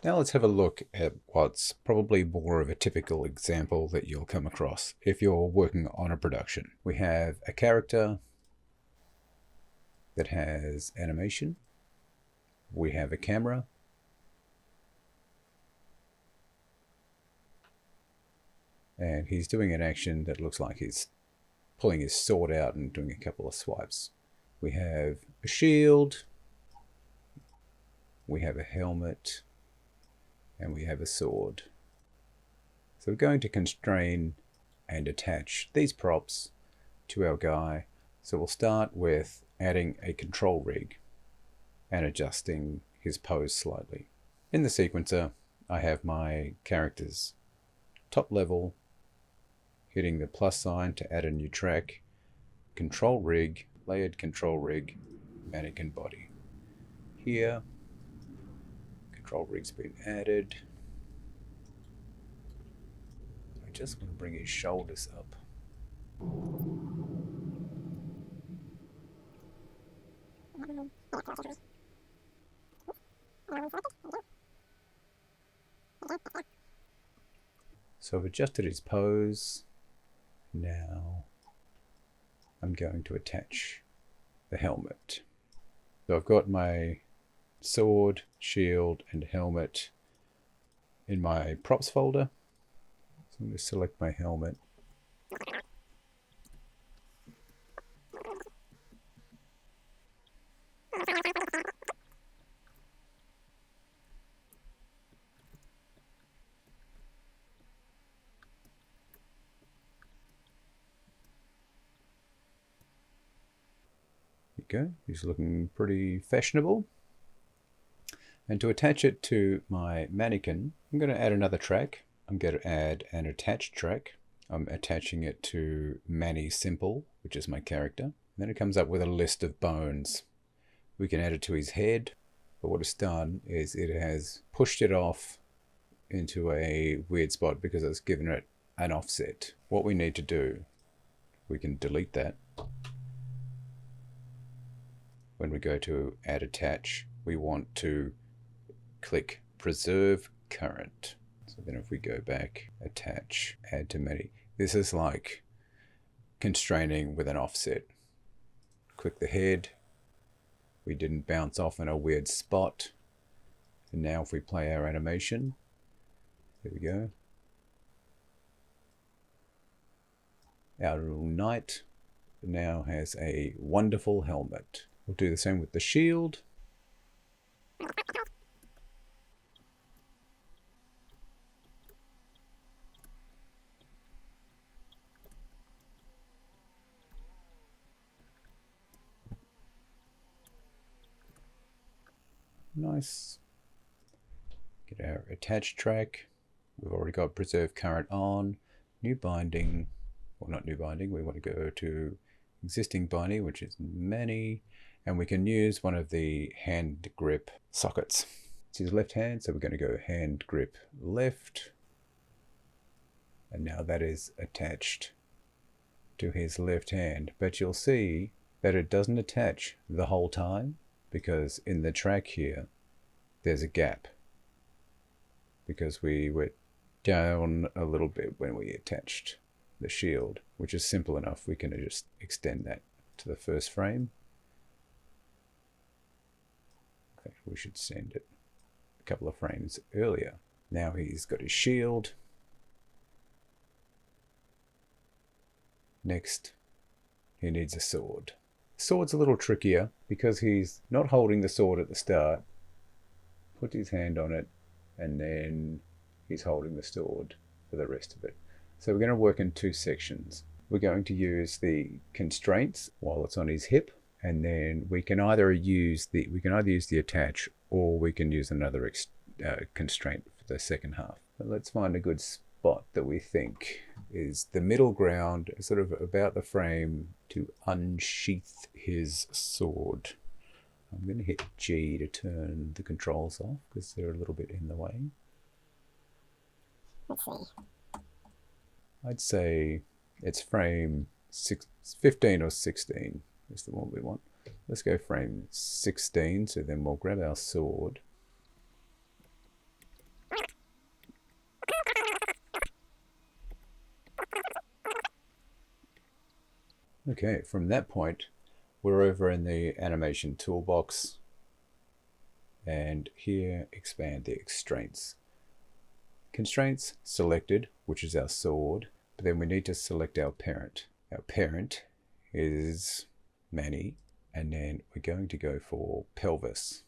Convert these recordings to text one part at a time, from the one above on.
Now let's have a look at what's probably more of a typical example that you'll come across if you're working on a production. We have a character that has animation. We have a camera. And he's doing an action that looks like he's pulling his sword out and doing a couple of swipes. We have a shield. We have a helmet. And we have a sword. So we're going to constrain and attach these props to our guy. So we'll start with adding a control rig and adjusting his pose slightly. In the sequencer, I have my characters top level, hitting the plus sign to add a new track, control rig, layered control rig, mannequin body. Here, control rig's been added. I just want to bring his shoulders up. So I've adjusted his pose. Now I'm going to attach the helmet. So I've got my sword, shield, and helmet in my props folder. So I'm going to select my helmet. Go. He's looking pretty fashionable. And to attach it to my mannequin, I'm going to add another track. I'm going to add an attached track. I'm attaching it to Manny Simple, which is my character. And then it comes up with a list of bones. We can add it to his head, but what it's done is it has pushed it off into a weird spot because it's given it an offset. What we need to do, we can delete that. When we go to add attach, we want to click preserve current. So then if we go back, attach, add to many, this is like constraining with an offset. Click the head. We didn't bounce off in a weird spot. And now if we play our animation, there we go. Our little knight now has a wonderful helmet. We'll do the same with the shield. Nice. Get our attached track. We've already got preserve current on. New binding. Well, not new binding. We want to go to existing binding, which is many. And we can use one of the hand grip sockets. It's his left hand, so we're going to go hand grip left. And now that is attached to his left hand. But you'll see that it doesn't attach the whole time because in the track here, there's a gap. Because we went down a little bit when we attached the shield, which is simple enough. We can just extend that to the first frame. We should send it a couple of frames earlier. Now he's got his shield. Next, he needs a sword. Sword's a little trickier because he's not holding the sword at the start. Puts his hand on it, and then he's holding the sword for the rest of it. So we're going to work in two sections. We're going to use the constraints while it's on his hip. And then we can either use the attach, or we can use another constraint for the second half. But let's find a good spot that we think is the middle ground, sort of about the frame, to unsheath his sword. I'm going to hit G to turn the controls off because they're a little bit in the way. Let's see. I'd say it's frame 15 or 16. Is the one we want. Let's go frame 16, so then we'll grab our sword. Okay, from that point, we're over in the animation toolbox, and here expand the constraints. Constraints selected, which is our sword, but then we need to select our parent. Our parent is Manny, and then we're going to go for pelvis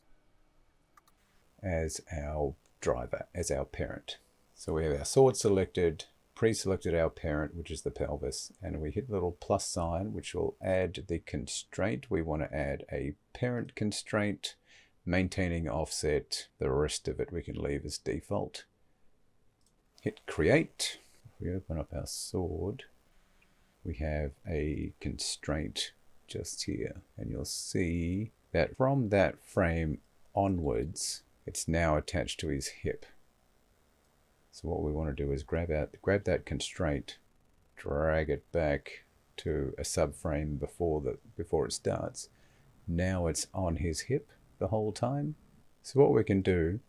as our driver, as our parent. So we have our sword selected, pre-selected our parent, which is the pelvis, and we hit the little plus sign, which will add the constraint. We want to add a parent constraint, maintaining offset. The rest of it we can leave as default. Hit create. If we open up our sword, we have a constraint just here, and you'll see that from that frame onwards, it's now attached to his hip. So what we want to do is grab that constraint, drag it back to a subframe before it starts. Now it's on his hip the whole time. So what we can do,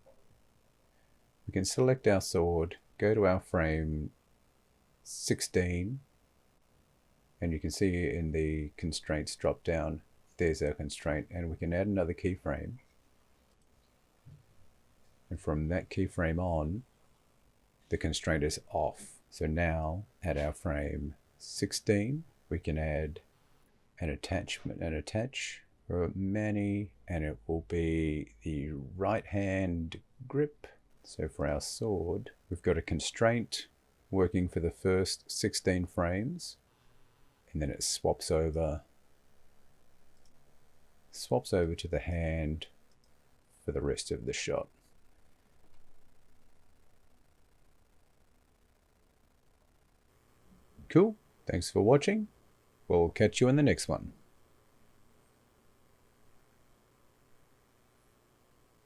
we can select our sword, go to our frame 16, and you can see in the constraints drop down, there's our constraint, and we can add another keyframe. And from that keyframe on, the constraint is off. So now at our frame 16, we can add an attachment and attach for Manny, and it will be the right hand grip. So for our sword, we've got a constraint working for the first 16 frames, and then it swaps over to the hand for the rest of the shot. Cool. Thanks for watching. We'll catch you in the next one.